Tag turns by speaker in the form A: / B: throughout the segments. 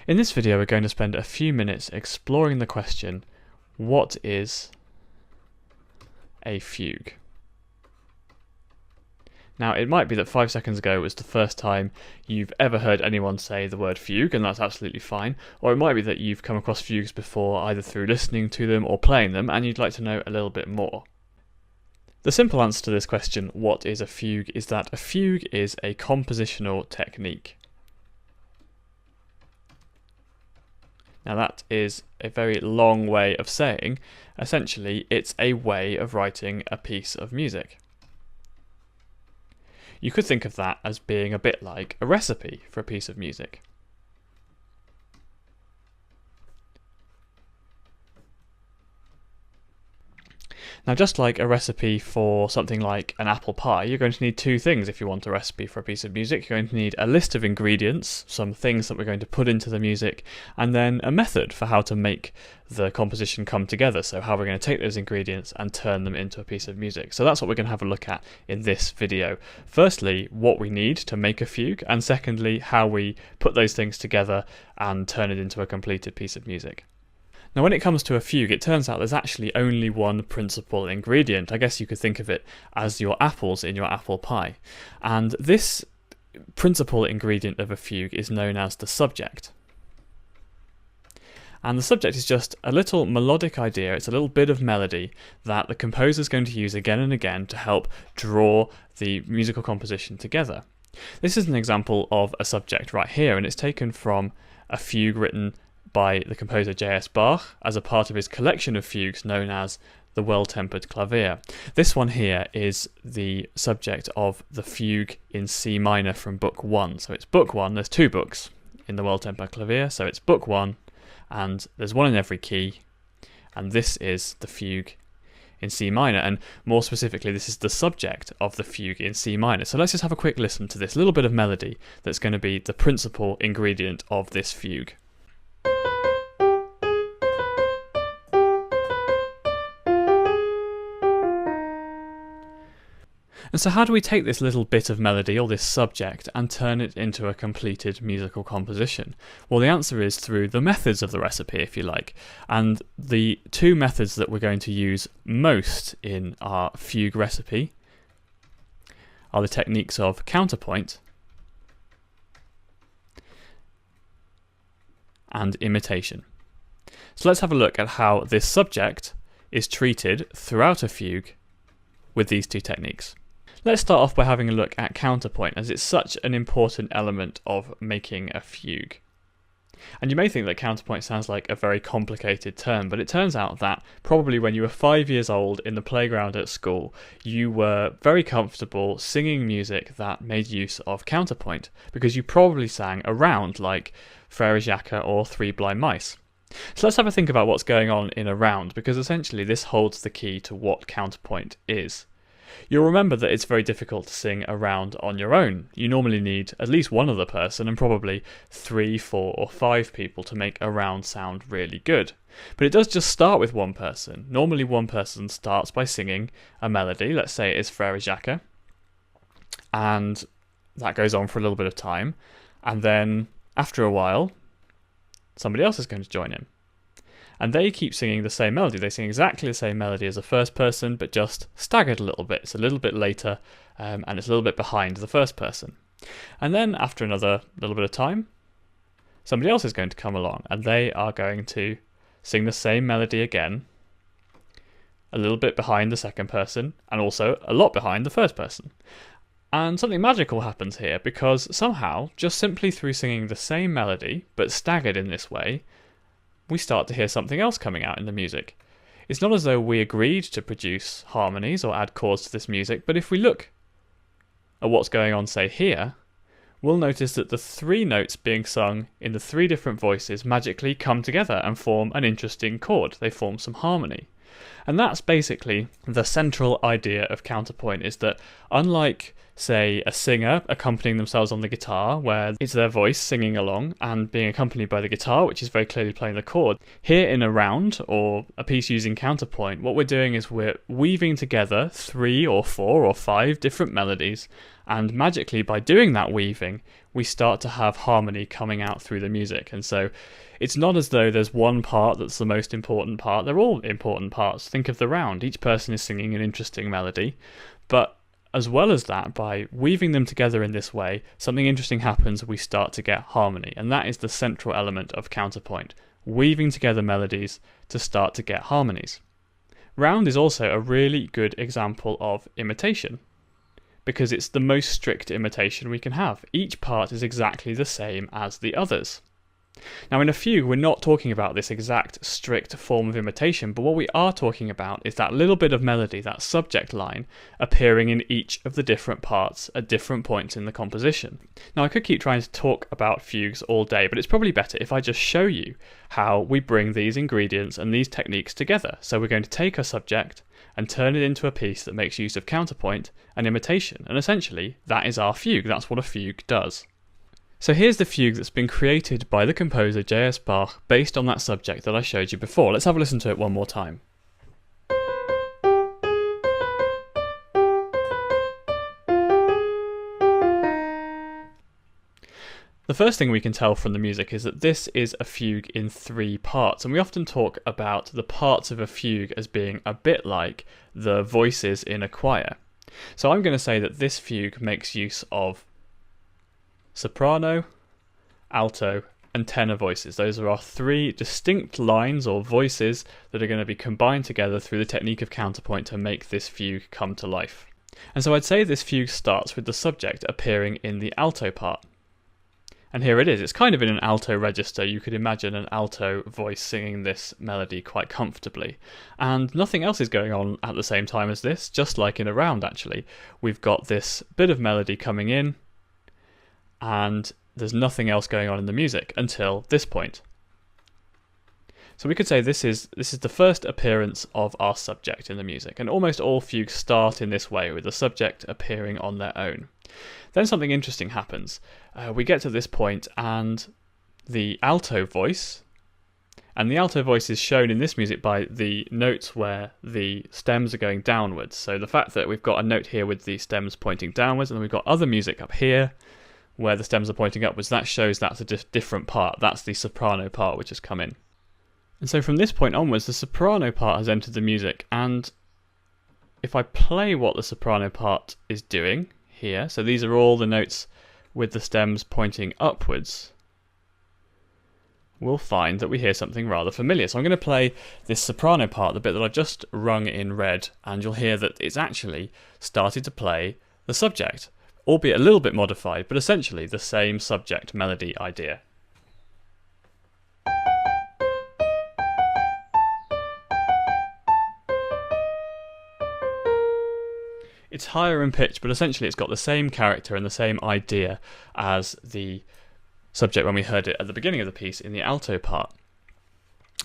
A: In this video we're going to spend a few minutes exploring the question, what is a fugue? Now it might be that 5 seconds ago was the first time you've ever heard anyone say the word fugue, and that's absolutely fine, or it might be that you've come across fugues before either through listening to them or playing them and you'd like to know a little bit more. The simple answer to this question, what is a fugue, is that a fugue is a compositional technique. Now that is a very long way of saying, essentially, it's a way of writing a piece of music. You could think of that as being a bit like a recipe for a piece of music. Now, just like a recipe for something like an apple pie, you're going to need two things if you want a recipe for a piece of music. You're going to need a list of ingredients, some things that we're going to put into the music, and then a method for how to make the composition come together. So how we're going to take those ingredients and turn them into a piece of music. So that's what we're going to have a look at in this video. Firstly, what we need to make a fugue, and secondly, how we put those things together and turn it into a completed piece of music. Now when it comes to a fugue, it turns out there's actually only one principal ingredient. I guess you could think of it as your apples in your apple pie. And this principal ingredient of a fugue is known as the subject. And the subject is just a little melodic idea, it's a little bit of melody that the composer is going to use again and again to help draw the musical composition together. This is an example of a subject right here, and it's taken from a fugue written by the composer J.S. Bach as a part of his collection of fugues known as the Well-Tempered Clavier. This one here is the subject of the fugue in C minor from Book 1. So it's Book 1, there's two books in the Well-Tempered Clavier, so it's Book 1 and there's one in every key, and this is the fugue in C minor, and more specifically this is the subject of the fugue in C minor. So let's just have a quick listen to this little bit of melody that's going to be the principal ingredient of this fugue. And so how do we take this little bit of melody, or this subject, and turn it into a completed musical composition? Well, the answer is through the methods of the recipe, if you like. And the two methods that we're going to use most in our fugue recipe are the techniques of counterpoint and imitation. So let's have a look at how this subject is treated throughout a fugue with these two techniques. Let's start off by having a look at counterpoint, as it's such an important element of making a fugue. And you may think that counterpoint sounds like a very complicated term, but it turns out that probably when you were 5 years old in the playground at school, you were very comfortable singing music that made use of counterpoint, because you probably sang around like Frere Jacques or Three Blind Mice. So let's have a think about what's going on in a round, because essentially this holds the key to what counterpoint is. You'll remember that it's very difficult to sing a round on your own. You normally need at least one other person and probably 3, 4 or 5 people to make a round sound really good. But it does just start with one person. Normally one person starts by singing a melody, let's say it is Frere Jacques, and that goes on for a little bit of time, and then after a while somebody else is going to join in. And they keep singing the same melody. They sing exactly the same melody as the first person, but just staggered a little bit. It's a little bit later, and it's a little bit behind the first person. And then after another little bit of time, somebody else is going to come along, and they are going to sing the same melody again, a little bit behind the second person, and also a lot behind the first person. And something magical happens here, because somehow, just simply through singing the same melody, but staggered in this way, we start to hear something else coming out in the music. It's not as though we agreed to produce harmonies or add chords to this music, but if we look at what's going on, say here, we'll notice that the 3 notes being sung in the 3 different voices magically come together and form an interesting chord. They form some harmony. And that's basically the central idea of counterpoint, is that unlike say, a singer accompanying themselves on the guitar, where it's their voice singing along and being accompanied by the guitar, which is very clearly playing the chord. Here in a round, or a piece using counterpoint, what we're doing is we're weaving together 3 or 4 or 5 different melodies, and magically by doing that weaving, we start to have harmony coming out through the music. And so it's not as though there's one part that's the most important part. They're all important parts. Think of the round. Each person is singing an interesting melody, but as well as that, by weaving them together in this way, something interesting happens. We start to get harmony, and that is the central element of counterpoint, weaving together melodies to start to get harmonies. Round is also a really good example of imitation, because it's the most strict imitation we can have. Each part is exactly the same as the others. Now in a fugue, we're not talking about this exact strict form of imitation, but what we are talking about is that little bit of melody, that subject line, appearing in each of the different parts at different points in the composition. Now I could keep trying to talk about fugues all day, but it's probably better if I just show you how we bring these ingredients and these techniques together. So we're going to take a subject and turn it into a piece that makes use of counterpoint and imitation, and essentially that is our fugue. That's what a fugue does. So here's the fugue that's been created by the composer J.S. Bach based on that subject that I showed you before. Let's have a listen to it one more time. The first thing we can tell from the music is that this is a fugue in 3 parts, and we often talk about the parts of a fugue as being a bit like the voices in a choir. So I'm going to say that this fugue makes use of soprano, alto, and tenor voices. Those are our 3 distinct lines or voices that are going to be combined together through the technique of counterpoint to make this fugue come to life. And so I'd say this fugue starts with the subject appearing in the alto part. And here it is. It's kind of in an alto register. You could imagine an alto voice singing this melody quite comfortably. And nothing else is going on at the same time as this, just like in a round actually. We've got this bit of melody coming in, and there's nothing else going on in the music until this point. So we could say this is the first appearance of our subject in the music, and almost all fugues start in this way, with the subject appearing on their own. Then something interesting happens. We get to this point and the alto voice is shown in this music by the notes where the stems are going downwards. So the fact that we've got a note here with the stems pointing downwards, and then we've got other music up here where the stems are pointing upwards, that shows that's a different part. That's the soprano part which has come in. And so from this point onwards, the soprano part has entered the music, and if I play what the soprano part is doing here, so these are all the notes with the stems pointing upwards, we'll find that we hear something rather familiar. So I'm going to play this soprano part, the bit that I've just rung in red, and you'll hear that it's actually started to play the subject, albeit a little bit modified, but essentially the same subject melody idea. It's higher in pitch, but essentially it's got the same character and the same idea as the subject when we heard it at the beginning of the piece in the alto part.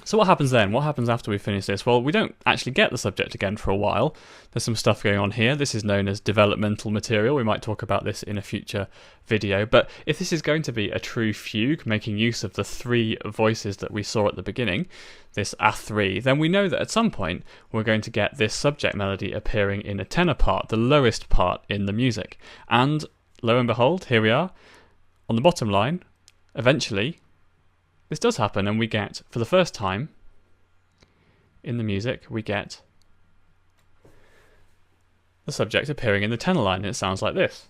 A: So what happens then? What happens after we finish this? Well, we don't actually get the subject again for a while. There's some stuff going on here. This is known as developmental material. We might talk about this in a future video. But if this is going to be a true fugue, making use of the 3 voices that we saw at the beginning, this A3, then we know that at some point we're going to get this subject melody appearing in a tenor part, the lowest part in the music. And lo and behold, here we are. On the bottom line, eventually, this does happen, and we get, for the first time in the music, we get the subject appearing in the tenor line, and it sounds like this.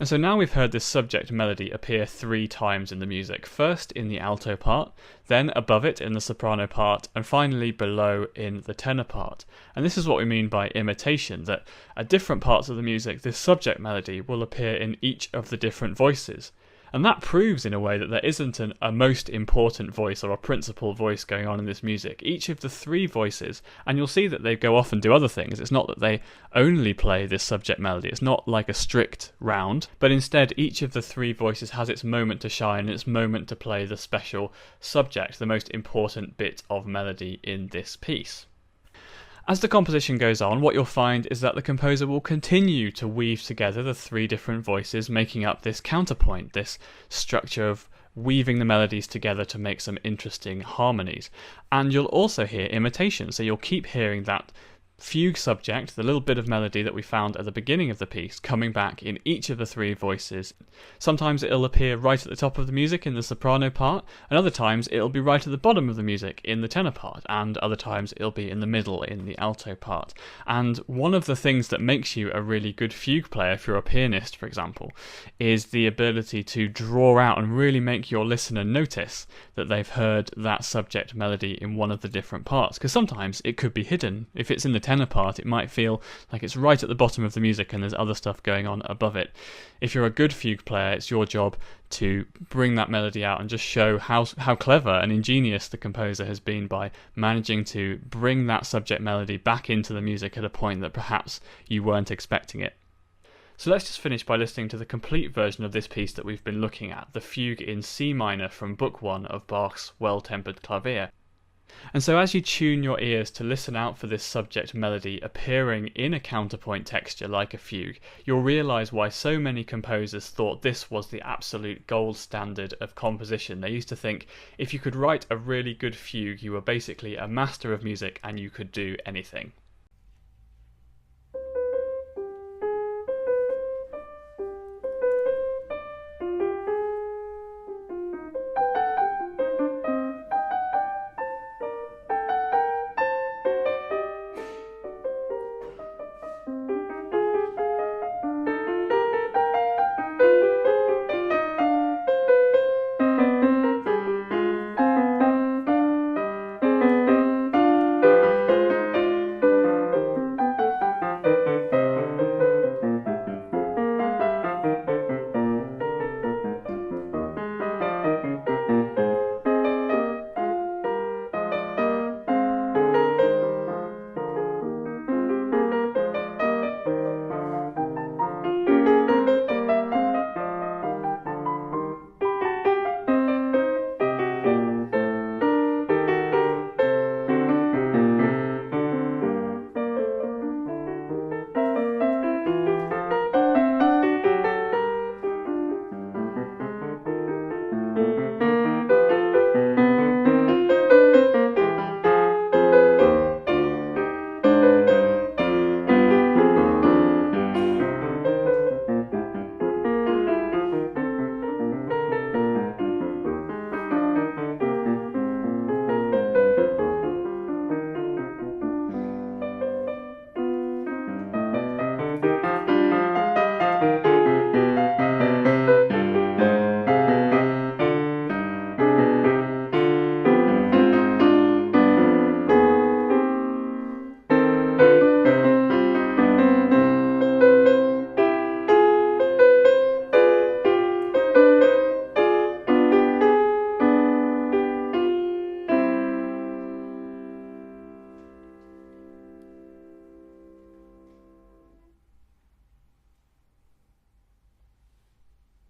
A: And so now we've heard this subject melody appear 3 times in the music. First in the alto part, then above it in the soprano part, and finally below in the tenor part. And this is what we mean by imitation, that at different parts of the music, this subject melody will appear in each of the different voices. And that proves in a way that there isn't a most important voice or a principal voice going on in this music. Each of the three voices, and you'll see that they go off and do other things. It's not that they only play this subject melody. It's not like a strict round, but instead each of the three voices has its moment to shine and its moment to play the special subject, the most important bit of melody in this piece. As the composition goes on, what you'll find is that the composer will continue to weave together the three different voices, making up this counterpoint, this structure of weaving the melodies together to make some interesting harmonies. And you'll also hear imitation, so you'll keep hearing that fugue subject, the little bit of melody that we found at the beginning of the piece, coming back in each of the three voices. Sometimes it'll appear right at the top of the music in the soprano part, and other times it'll be right at the bottom of the music in the tenor part, and other times it'll be in the middle in the alto part. And one of the things that makes you a really good fugue player, if you're a pianist for example, is the ability to draw out and really make your listener notice that they've heard that subject melody in one of the different parts, because sometimes it could be hidden. If it's in the tenor part, it might feel like it's right at the bottom of the music and there's other stuff going on above it. If you're a good fugue player, it's your job to bring that melody out and just show how clever and ingenious the composer has been by managing to bring that subject melody back into the music at a point that perhaps you weren't expecting it. So let's just finish by listening to the complete version of this piece that we've been looking at, the Fugue in C minor from Book 1 of Bach's Well-Tempered Clavier. And so as you tune your ears to listen out for this subject melody appearing in a counterpoint texture like a fugue, you'll realise why so many composers thought this was the absolute gold standard of composition. They used to think if you could write a really good fugue, you were basically a master of music and you could do anything.